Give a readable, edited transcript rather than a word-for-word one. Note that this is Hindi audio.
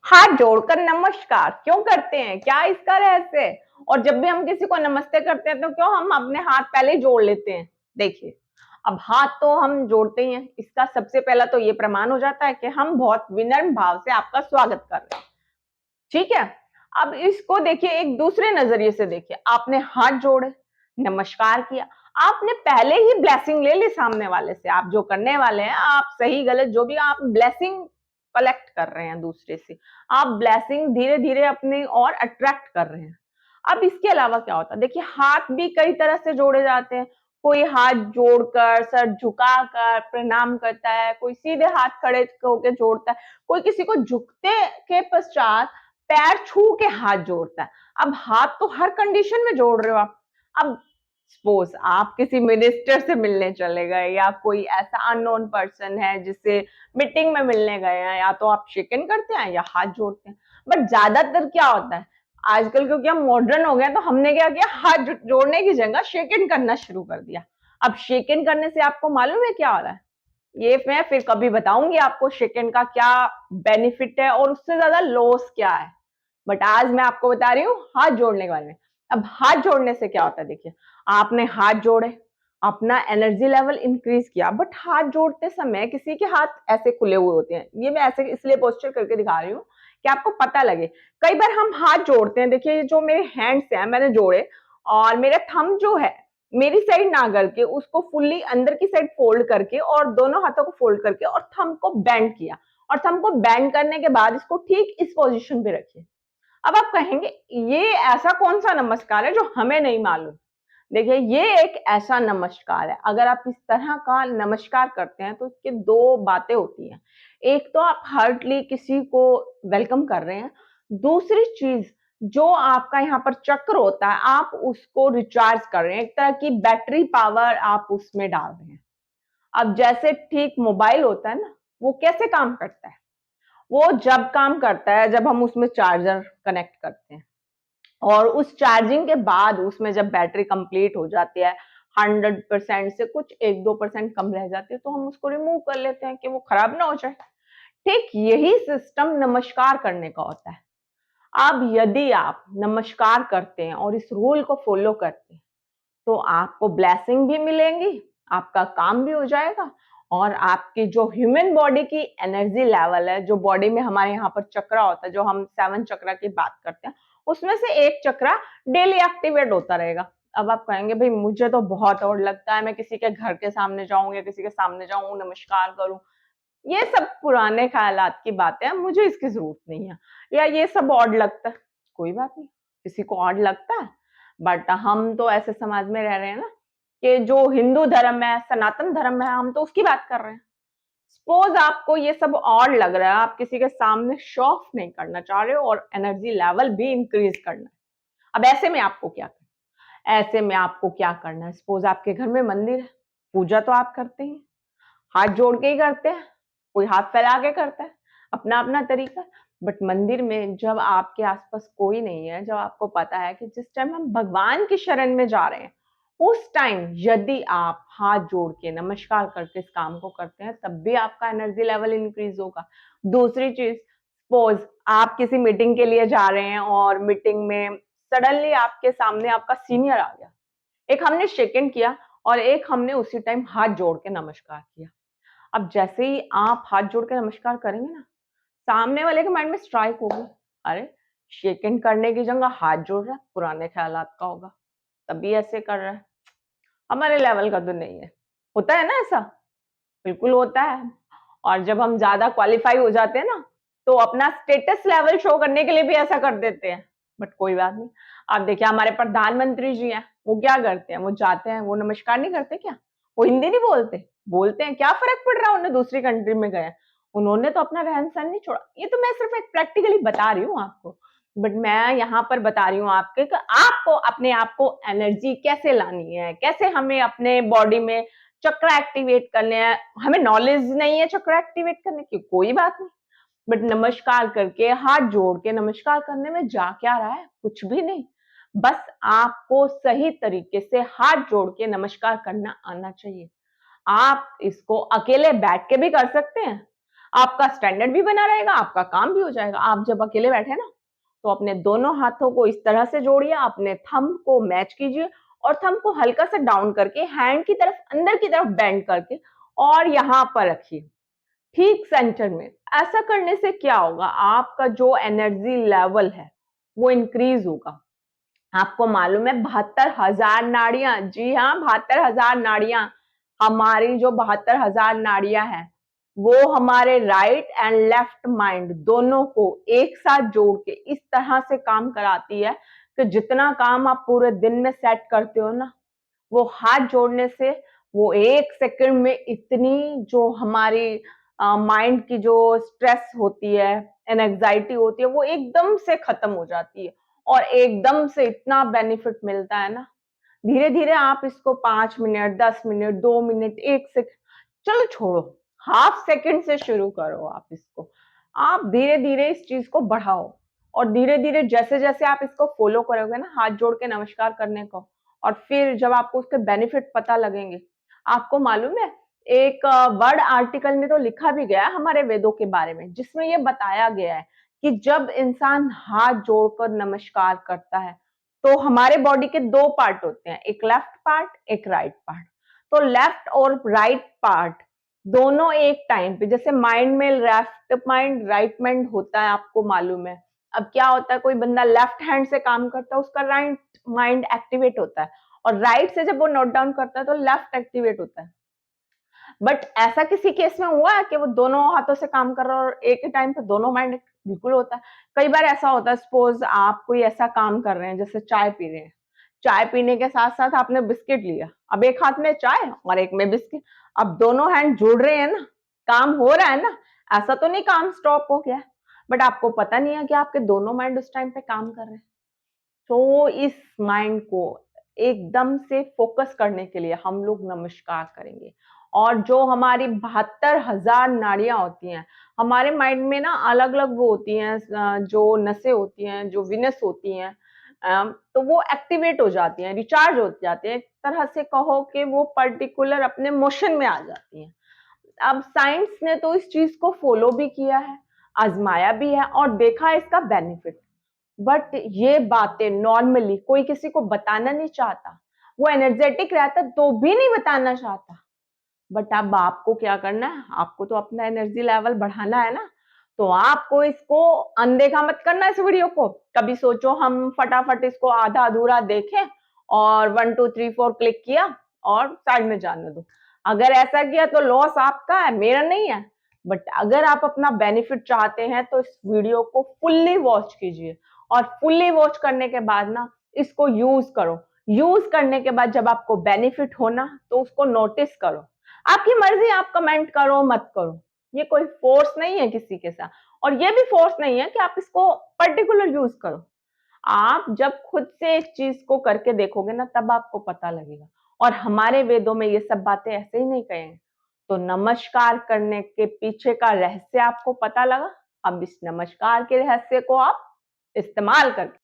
हाथ जोड़कर नमस्कार क्यों करते हैं? क्या इसका रहस्य है? और जब भी हम किसी को नमस्ते करते हैं तो क्यों हम अपने हाथ पहले ही जोड़ लेते हैं? देखिए, अब हाथ तो हम जोड़ते ही हैं। इसका सबसे पहला तो ये प्रमाण हो जाता है कि हम बहुत विनम्र भाव से आपका स्वागत कर रहे हैं। ठीक है? अब इसको देखिए एक दूसरे नजरिए से देखिए। आपने हाथ जोड़े, नमस्कार किया, आपने पहले ही ब्लेसिंग ले ली सामने वाले से। आप जो करने वाले हैं, आप सही गलत जो भी आप ब्लेसिंग कलेक्ट कर रहे हैं दूसरे से। आप ब्लेसिंग धीरे-धीरे अपनी ओर अट्रैक्ट कर रहे हैं। अब इसके अलावा क्या होता है? देखिए हाथ भी कई तरह से जोड़े जाते हैं। कोई हाथ जोड़कर, सर झुकाकर प्रणाम करता है, कोई सीधे हाथ खड़े होके जोड़ता है, कोई किसी को झुकते के पश्चात पैर छू के हाथ जोड़ता है। अब हाथ तो हर कंडीशन में जोड़ रहे हो आप। अब सपोज आप किसी मिनिस्टर से मिलने चले गए या कोई ऐसा अननोन पर्सन है जिससे मीटिंग में मिलने गए हैं, या तो आप शेक हैंड करते हैं या हाथ जोड़ते हैं। बट ज्यादातर क्या होता है आजकल, क्योंकि हम मॉडर्न हो गए तो हमने क्या किया, हाथ जोड़ने की जगह शेक हैंड करना शुरू कर दिया। अब शेक हैंड करने से आपको मालूम है क्या हो रहा है? ये मैं फिर कभी बताऊंगी आपको शेक हैंड का क्या बेनिफिट है और उससे ज्यादा लॉस क्या है। बट आज मैं आपको बता रही हूँ हाथ जोड़ने के बारे में। अब हाथ जोड़ने से क्या होता है? देखिए, आपने हाथ जोड़े, अपना एनर्जी लेवल इंक्रीज किया। बट हाथ जोड़ते समय किसी के हाथ ऐसे खुले हुए होते हैं। ये मैं ऐसे इसलिए पोस्चर करके दिखा रही हूँ कि आपको पता लगे। कई बार हम हाथ जोड़ते हैं, देखिए ये जो मेरे हैंड्स हैं मैंने जोड़े, और मेरा थंब जो है मेरी साइड ना करके उसको फुल्ली अंदर की साइड फोल्ड करके और दोनों हाथों को फोल्ड करके और थंब को बेंड किया। और थंब को बेंड करने के बाद इसको ठीक इस पोजीशन पे रखिए। अब आप कहेंगे ये ऐसा कौन सा नमस्कार है जो हमें नहीं मालूम? देखिए ये एक ऐसा नमस्कार है, अगर आप इस तरह का नमस्कार करते हैं तो इसके दो बातें होती हैं। एक तो आप हार्टली किसी को वेलकम कर रहे हैं। दूसरी चीज, जो आपका यहाँ पर चक्र होता है आप उसको रिचार्ज कर रहे हैं, एक तरह की बैटरी पावर आप उसमें डाल रहे हैं। अब जैसे ठीक मोबाइल होता है ना, वो कैसे काम करता है? वो जब काम करता है जब हम उसमें चार्जर कनेक्ट करते हैं, और उस चार्जिंग के बाद उसमें जब बैटरी कंप्लीट हो जाती है, 100% से कुछ 1-2% कम रह जाती है, तो हम उसको रिमूव कर लेते हैं कि वो खराब ना हो जाए। ठीक यही सिस्टम नमस्कार करने का होता है। अब यदि आप नमस्कार करते हैं और इस रूल को फॉलो करते हैं तो आपको ब्लेसिंग भी मिलेंगी, आपका काम भी हो जाएगा, और आपकी जो ह्यूमन बॉडी की एनर्जी लेवल है, जो बॉडी में हमारे यहाँ पर चक्रा होता है, जो हम 7 चक्रा की बात करते हैं, उसमें से एक चक्रा डेली एक्टिवेट होता रहेगा। अब आप कहेंगे भाई मुझे तो बहुत और लगता है, मैं किसी के घर के सामने जाऊं या किसी के सामने जाऊं नमस्कार करूं, ये सब पुराने ख्यालात की बातें हैं, मुझे इसकी जरूरत नहीं है, या ये सब ऑड लगता है। कोई बात नहीं, किसी को ऑड लगता है, बट हम तो ऐसे समाज में रह रहे हैं ना कि जो हिंदू धर्म है, सनातन धर्म है, हम तो उसकी बात कर रहे हैं। सपोज आपको ये सब ऑड लग रहा है, आप किसी के सामने शो ऑफ नहीं करना चाह रहे हो और एनर्जी लेवल भी इंक्रीज करना है। अब ऐसे में आपको क्या करना है? ऐसे में आपको क्या करना है? सपोज आपके घर में मंदिर है, पूजा तो आप करते हैं, हाथ जोड़ के ही करते हैं, कोई हाथ फैला के करता है, अपना अपना तरीका। बट मंदिर में जब आपके आसपास कोई नहीं है, जब आपको पता है कि जिस टाइम हम भगवान की शरण में जा रहे हैं, उस टाइम यदि आप हाथ जोड़ के नमस्कार करके इस काम को करते हैं, तब भी आपका एनर्जी लेवल इंक्रीज होगा। दूसरी चीज, सपोज आप किसी मीटिंग के लिए जा रहे हैं और मीटिंग में सडनली आपके सामने आपका सीनियर आ गया, एक हमने शेक हैंड किया और एक हमने उसी टाइम हाथ जोड़ के नमस्कार किया। अब जैसे ही आप हाथ जोड़ के नमस्कार करेंगे ना, सामने वाले के माइंड में स्ट्राइक होगी, अरे शेक हैंड करने की जगह हाथ जोड़ रहा है, पुराने ख्यालात का होगा, तभी ऐसे कर रहा है, हमारे लेवल का तो नहीं है। होता है ना ऐसा? बिल्कुल होता है। और जब हम ज्यादा क्वालिफाई हो जाते हैं ना, तो अपना स्टेटस लेवल शो करने के लिए भी ऐसा कर देते हैं। बट कोई बात नहीं। आप देखिए हमारे प्रधानमंत्री जी हैं, वो क्या करते हैं? वो जाते हैं, वो नमस्कार नहीं करते क्या? वो हिंदी नहीं बोलते? बोलते हैं, क्या फर्क पड़ रहा है उन्हें, दूसरी कंट्री में गए हैं। उन्होंने तो अपना रहन सहन नहीं छोड़ा। ये तो मैं सिर्फ एक प्रैक्टिकली बता रही हूँ आपको। बट मैं यहाँ पर बता रही हूँ आपके कि आपको अपने आप को एनर्जी कैसे लानी है, कैसे हमें अपने बॉडी में चक्र एक्टिवेट करने हैं। हमें नॉलेज नहीं है चक्र एक्टिवेट करने की, कोई बात नहीं। बट नमस्कार करके, हाथ जोड़ के नमस्कार करने में जा क्या रहा है? कुछ भी नहीं। बस आपको सही तरीके से हाथ जोड़ के नमस्कार करना आना चाहिए। आप इसको अकेले बैठ के भी कर सकते हैं। आपका स्टैंडर्ड भी बना रहेगा, आपका काम भी हो जाएगा। आप जब अकेले बैठे ना, तो अपने दोनों हाथों को इस तरह से जोड़िए, अपने थंब को मैच कीजिए और थंब को हल्का सा डाउन करके हैंड की तरफ अंदर की तरफ बेंड करके और यहां पर रखिए, ठीक सेंटर में। ऐसा करने से क्या होगा, आपका जो एनर्जी लेवल है वो इंक्रीज होगा। आपको मालूम है 72,000 नाड़ियां, जी हाँ 72,000 नाड़ियां, हमारी जो 72,000 नाड़ियां हैं वो हमारे राइट एंड लेफ्ट माइंड दोनों को एक साथ जोड़ के इस तरह से काम कराती है कि जितना काम आप पूरे दिन में सेट करते हो ना, वो हाथ जोड़ने से वो 1 सेकंड में इतनी जो हमारी माइंड की जो स्ट्रेस होती है, एंजाइटी होती है, वो एकदम से खत्म हो जाती है और एकदम से इतना बेनिफिट मिलता है ना। धीरे धीरे आप इसको 5 मिनट, 10 मिनट, 2 मिनट, 1 सेकंड, चलो छोड़ो, हाफ सेकंड से शुरू करो। आप इसको आप धीरे धीरे इस चीज को बढ़ाओ और धीरे धीरे जैसे जैसे आप इसको फॉलो करोगे ना, हाथ जोड़ के नमस्कार करने को, और फिर जब आपको उसके बेनिफिट पता लगेंगे। आपको मालूम है, एक वर्ड आर्टिकल में तो लिखा भी गया है हमारे वेदों के बारे में, जिसमें ये बताया गया है कि जब इंसान हाथ जोड़कर नमस्कार करता है तो हमारे बॉडी के 2 पार्ट होते हैं, एक लेफ्ट पार्ट, एक राइट पार्ट। तो लेफ्ट और राइट पार्ट दोनों एक टाइम पे, जैसे माइंड में लेफ्ट माइंड राइट माइंड होता है, आपको मालूम है। अब क्या होता है, कोई बंदा लेफ्ट हैंड से काम करता है, उसका राइट माइंड एक्टिवेट होता है, और राइट से जब वो नोट डाउन करता है तो लेफ्ट एक्टिवेट होता है। बट ऐसा किसी केस में हुआ है कि वो दोनों हाथों से काम कर रहा है और एक ही टाइम पे दोनों माइंड बिल्कुल होता है? कई बार ऐसा होता है, सपोज आप कोई ऐसा काम कर रहे हैं, जैसे चाय पी रहे हैं, चाय पीने के साथ साथ आपने बिस्किट लिया, अब एक हाथ में चाय और एक में बिस्किट, अब दोनों हैंड जुड़ रहे हैं ना, काम हो रहा है ना, ऐसा तो नहीं काम स्टॉप हो गया, बट आपको पता नहीं है कि आपके दोनों माइंड उस टाइम पे काम कर रहे हैं। तो इस माइंड को एकदम से फोकस करने के लिए हम लोग नमस्कार करेंगे। और जो हमारी 72,000 नाड़ियां होती हैं हमारे माइंड में ना, अलग अलग वो होती हैं, जो नसें होती हैं, जो विनस होती हैं, तो वो एक्टिवेट हो जाती हैं, रिचार्ज हो जाती हैं, एक तरह से कहो कि वो पर्टिकुलर अपने मोशन में आ जाती हैं। अब साइंस ने तो इस चीज को फॉलो भी किया है, आजमाया भी है और देखा है इसका बेनिफिट। बट ये बातें नॉर्मली कोई किसी को बताना नहीं चाहता, वो एनर्जेटिक रहता तो भी नहीं बताना चाहता। बट अब आपको क्या करना है, आपको तो अपना एनर्जी लेवल बढ़ाना है ना, तो आपको इसको अनदेखा मत करना, इस वीडियो को। कभी सोचो हम फटाफट इसको आधा अधूरा देखें और 1 2 3 4 क्लिक किया और साइड में जाने दो। अगर ऐसा किया तो लॉस आपका है, मेरा नहीं है। बट अगर आप अपना बेनिफिट चाहते हैं तो इस वीडियो को फुल्ली वॉच कीजिए और फुल्ली वॉच करने के बाद ना इसको यूज करो। यूज करने के बाद जब आपको बेनिफिट हो ना, तो उसको नोटिस करो। आपकी मर्जी, आप कमेंट करो मत करो, ये कोई फोर्स नहीं है किसी के साथ, और ये भी फोर्स नहीं है कि आप इसको पर्टिकुलर यूज करो। आप जब खुद से इस चीज को करके देखोगे ना, तब आपको पता लगेगा। और हमारे वेदों में ये सब बातें ऐसे ही नहीं कहे। तो नमस्कार करने के पीछे का रहस्य आपको पता लगा। अब इस नमस्कार के रहस्य को आप इस्तेमाल करके